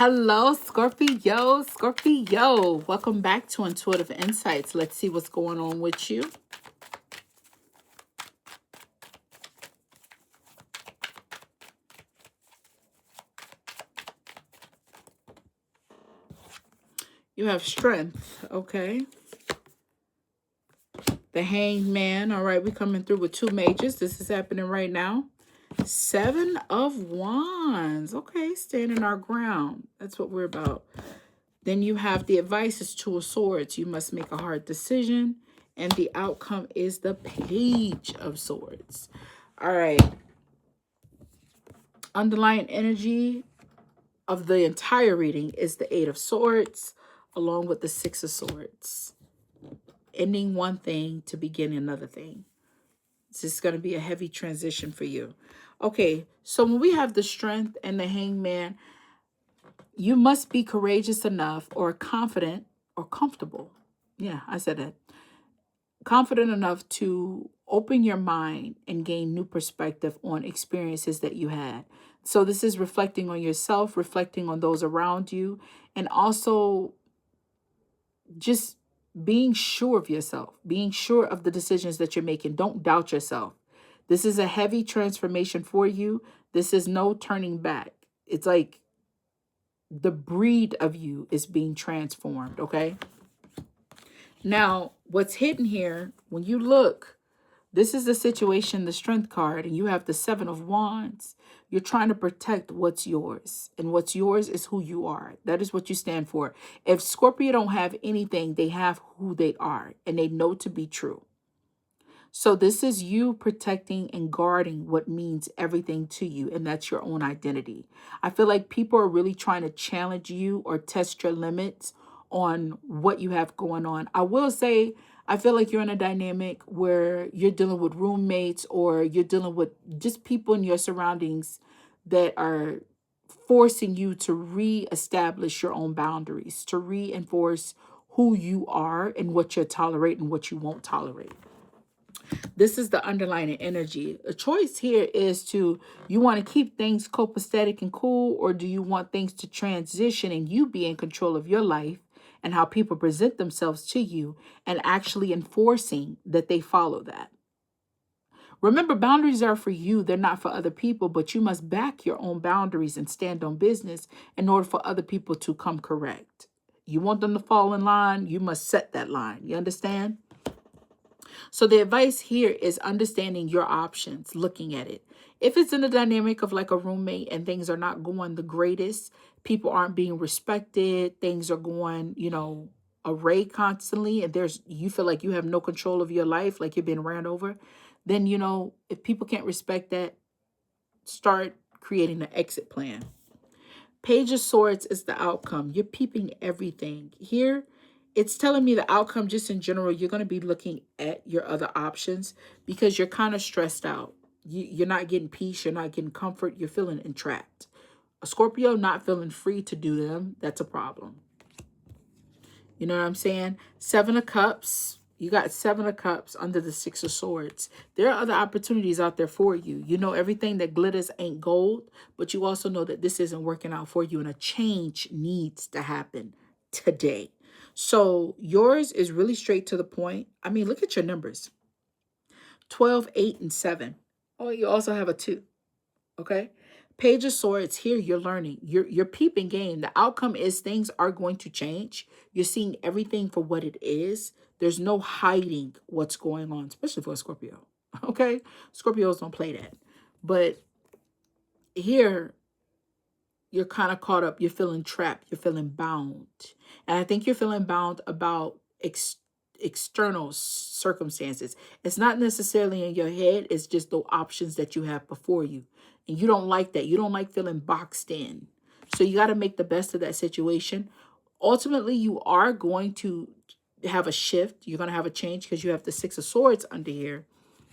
Hello, Scorpio, Scorpio. Welcome back to Intuitive Insights. Let's see what's going on with you. You have strength, okay? The Hanged Man. All right, we're coming through with two majors. This is happening right now. Seven of Wands. Okay, standing our ground. That's what we're about. Then you have the advice is Two of Swords. You must make a hard decision. And the outcome is the Page of Swords. All right. Underlying energy of the entire reading is the Eight of Swords, along with the Six of Swords. Ending one thing to begin another thing. This is going to be a heavy transition for you. Okay, so when we have the Strength and the Hangman, you must be courageous enough or confident or comfortable. Yeah, I said that. Confident enough to open your mind and gain new perspective on experiences that you had. So this is reflecting on yourself, reflecting on those around you, and also just being sure of yourself, being sure of the decisions that you're making. Don't doubt yourself. This is a heavy transformation for you. This is no turning back. It's like the breed of you is being transformed, okay? Now, what's hidden here, when you look, this is the situation, the Strength card, and you have the Seven of Wands. You're trying to protect what's yours, and what's yours is who you are. That is what you stand for. If Scorpio don't have anything, they have who they are, and they know to be true. So this is you protecting and guarding what means everything to you, and that's your own identity. I feel like people are really trying to challenge you or test your limits on what you have going on. I will say, I feel like you're in a dynamic where you're dealing with roommates or you're dealing with just people in your surroundings that are forcing you to reestablish your own boundaries, to reinforce who you are and what you'll tolerate and what you won't tolerate. This is the underlying energy. A choice here is to, you want to keep things copacetic and cool, or do you want things to transition and you be in control of your life and how people present themselves to you and actually enforcing that they follow that? Remember, boundaries are for you. They're not for other people, but you must back your own boundaries and stand on business in order for other people to come correct. You want them to fall in line, you must set that line. You understand? So the advice here is understanding your options, looking at it. If it's in the dynamic of like a roommate and things are not going the greatest, people aren't being respected, things are going, array constantly, and you feel like you have no control of your life, like you're being ran over, then, if people can't respect that, start creating an exit plan. Page of Swords is the outcome. You're peeping everything. Here, it's telling me the outcome just in general. You're going to be looking at your other options because you're kind of stressed out. You're not getting peace. You're not getting comfort. You're feeling entrapped. A Scorpio not feeling free to do them, that's a problem. You know what I'm saying? Seven of Cups. You got Seven of Cups under the Six of Swords. There are other opportunities out there for you. You know everything that glitters ain't gold, but you also know that this isn't working out for you and a change needs to happen today. So yours is really straight to the point. I mean, look at your numbers. 12, 8, and 7. Oh, you also have a 2. Okay? Page of Swords, here you're learning. You're peeping game. The outcome is things are going to change. You're seeing everything for what it is. There's no hiding what's going on, especially for a Scorpio. Okay? Scorpios don't play that. But here, you're kind of caught up. You're feeling trapped. You're feeling bound. And I think you're feeling bound about external circumstances. It's not necessarily in your head. It's just the options that you have before you. And you don't like that. You don't like feeling boxed in. So you got to make the best of that situation. Ultimately, you are going to have a shift. You're going to have a change because you have the Six of Swords under here.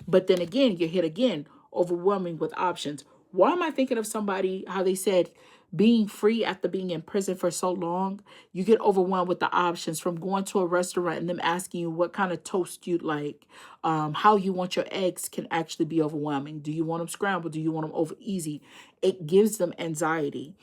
But then again, you're hit again, overwhelming with options. Why am I thinking of somebody, how they said, being free after being in prison for so long, you get overwhelmed with the options from going to a restaurant and them asking you what kind of toast you'd like, how you want your eggs can actually be overwhelming. Do you want them scrambled? Do you want them over easy? It gives them anxiety.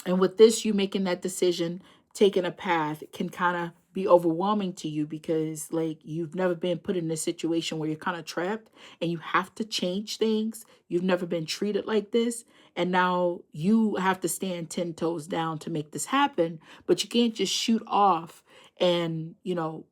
And with this, you making that decision, taking a path can kind of be overwhelming to you because like you've never been put in a situation where you're kind of trapped and you have to change things. You've never been treated like this. And now you have to stand 10 toes down to make this happen. But you can't just shoot off and, you know,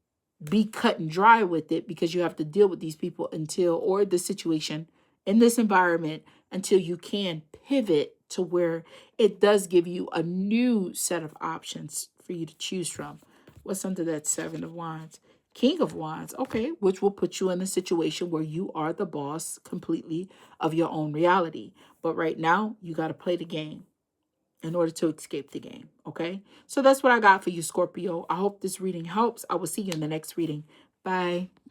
be cut and dry with it because you have to deal with these people until, or the situation in this environment until you can pivot to where it does give you a new set of options for you to choose from. What's under that Seven of Wands? King of Wands, okay, which will put you in a situation where you are the boss completely of your own reality. But right now, you got to play the game in order to escape the game, okay? So that's what I got for you, Scorpio. I hope this reading helps. I will see you in the next reading. Bye.